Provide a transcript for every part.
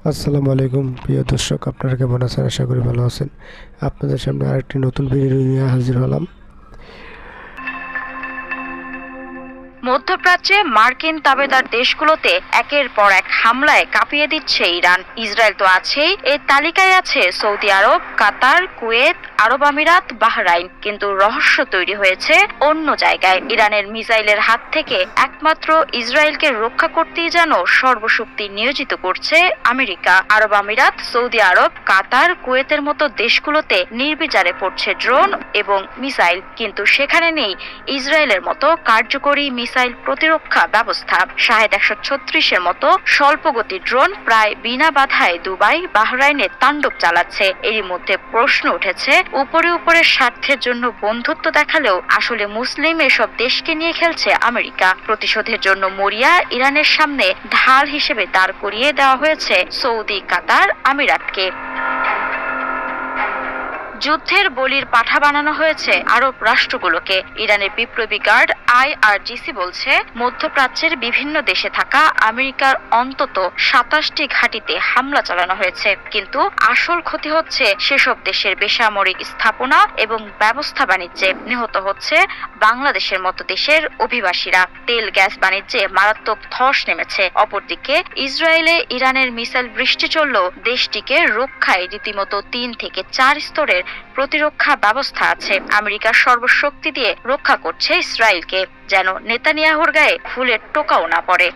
আসসালামু আলাইকুম প্রিয় দর্শক, আপনারা কেমন আছেন? আশা করি ভালো আছেন। আপনাদের সামনে আরেকটি নতুন ভিডিও নিয়ে হাজির হলাম। মধ্যপ্রাচ্যে মার্কিন তাবেদার দেশগুলোতে একের পর এক হামলায় কাঁপিয়ে দিচ্ছে ইরান। ইসরায়েল তো আছেই, এর তালিকায় আছে সৌদি আরব, কাতার, কুয়েত, আরব আমিরাত, বাহরাইন। কিন্তু রহস্য তৈরি হয়েছে অন্য জায়গায়। ইরানের মিসাইলের হাত থেকে একমাত্র ইসরায়েলকে রক্ষা করতেই যেন সর্বশক্তি নিয়োজিত করছে আমেরিকা। আরব আমিরাত, সৌদি আরব, কাতার, কুয়েতের মতো দেশগুলোতে নির্বিচারে পড়ছে ড্রোন এবং মিসাইল, কিন্তু সেখানে নেই ইসরায়েলের মতো কার্যকরী মিসাইল প্রতিরক্ষা ব্যবস্থা। শাহেদ 136-এর মতো স্বল্পগতির ড্রোন প্রায় বিনা বাধায় দুবাই, বাহরাইনে তাণ্ডব চালাচ্ছে। এরই মধ্যে প্রশ্ন উঠেছে, উপরে উপরে স্বার্থের জন্য বন্ধুত্ব দেখালেও আসলে মুসলিম এসব দেশকে নিয়ে খেলছে আমেরিকা। প্রতিশোধের জন্য মরিয়া ইরানের সামনে ঢাল হিসেবে দাঁড় করিয়ে দেওয়া হয়েছে সৌদি, কাতার, আমিরাতকে। যুদ্ধের বলির পাঠা বানানো হয়েছে আরব রাষ্ট্রগুলোকে। ইরানের বিপ্লবী গার্ড IRGC বলছে, মধ্যপ্রাচ্যের বিভিন্ন দেশে থাকা আমেরিকার অন্তত 27টি ঘাঁটিতে হামলা চালানো হয়েছে, কিন্তু আসল ক্ষতি হচ্ছে সেসব দেশের বেসামরিক স্থাপনা এবং ব্যবস্থা বাণিজ্যে। নিহত হচ্ছে বাংলাদেশের মতো দেশের অভিবাসীরা। তেল গ্যাস বাণিজ্যে মারাত্মক ধস নেমেছে। অপরদিকে ইসরায়েলে ইরানের মিসাইল বৃষ্টি চললেও দেশটিকে রক্ষায় রীতিমতো 3 থেকে 4 স্তরের প্রতিরক্ষা ব্যবস্থা আছে। আমেরিকা সর্বশক্তি দিয়ে রক্ষা করছে ইসরায়েলকে, যেন নেতানিয়াহুর গায়ে ফুলের টোকাও না পড়ে।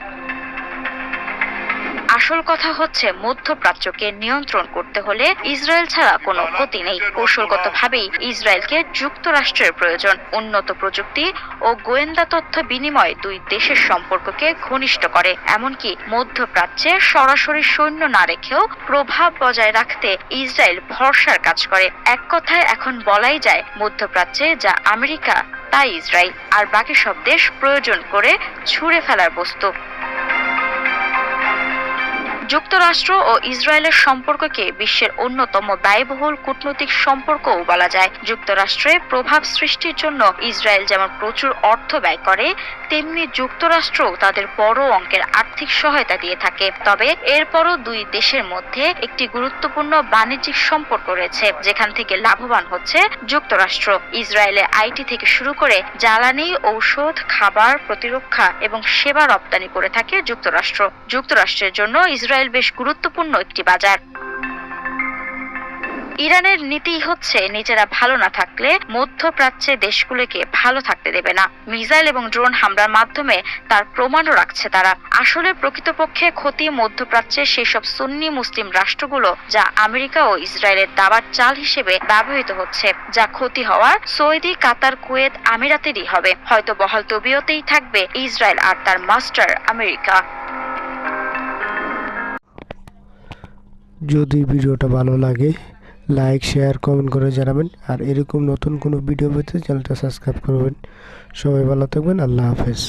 আসল কথা হচ্ছে, মধ্যপ্রাচ্যকে নিয়ন্ত্রণ করতে হলে ইসরায়েল ছাড়া কোনো গতি নেই। কৌশলগতভাবেই ইসরায়েলকে যুক্তরাষ্ট্রের প্রয়োজন। উন্নত প্রযুক্তি ও গোয়েন্দা তথ্য বিনিময় দুই দেশের সম্পর্ককে ঘনিষ্ঠ করে। এমনকি মধ্যপ্রাচ্যে সরাসরি সৈন্য না রেখেও প্রভাব বজায় রাখতে ইসরায়েল ভরসার কাজ করে। এক কথায় এখন বলাই যায়, মধ্যপ্রাচ্যে যা আমেরিকা তাই ইসরায়েল, আর বাকি সব দেশ প্রয়োজন করে ছুঁড়ে ফেলার বস্তু। যুক্তরাষ্ট্র ও ইসরায়েলের সম্পর্ককে বিশ্বের অন্যতম ব্যয়বহুল কূটনৈতিক সম্পর্কও বলা যায়। যুক্তরাষ্ট্রে প্রভাব সৃষ্টির জন্য ইসরায়েল যেমন প্রচুর অর্থ ব্যয় করে, তেমনি যুক্তরাষ্ট্রও তাদের বড় অঙ্কের আর্থিক সহায়তা দিয়ে থাকে। তবে এরপরও দুই দেশের মধ্যে একটি গুরুত্বপূর্ণ বাণিজ্যিক সম্পর্ক রয়েছে, যেখান থেকে লাভবান হচ্ছে যুক্তরাষ্ট্র। ইসরায়েলে IT থেকে শুরু করে জ্বালানি, ঔষধ, খাবার, প্রতিরক্ষা এবং সেবা রপ্তানি করে থাকে যুক্তরাষ্ট্র। যুক্তরাষ্ট্রের জন্য ইসরায়েল বেশ গুরুত্বপূর্ণ একটি বাজার। ইরানের নীতি হচ্ছে, নিজেরা ভালো না থাকলে মধ্যপ্রাচ্যে দেশগুলোকে ভালো থাকতে দেবে না। মিসাইল এবং ড্রোন হামলার মাধ্যমে তার প্রমাণও রাখছে তারা। আসলে প্রকৃতপক্ষে ক্ষতি মধ্যপ্রাচ্যে সেসব সুন্নি মুসলিম রাষ্ট্রগুলো, যা আমেরিকা ও ইসরায়েলের দাবার চাল হিসেবে ব্যবহৃত হচ্ছে। যা ক্ষতি হওয়ার সৌদি, কাতার, কুয়েত, আমিরাতেরই হবে। হয়তো বহাল তবিয়তেই থাকবে ইসরায়েল আর তার মাস্টার আমেরিকা। যদি ভিডিওটা ভালো লাগে, লাইক, শেয়ার, কমেন্ট করে জানাবেন। আর এরকম নতুন কোনো ভিডিও পেতে চ্যানেলটা সাবস্ক্রাইব করবেন। সবাই ভালো থাকবেন। আল্লাহ হাফেজ।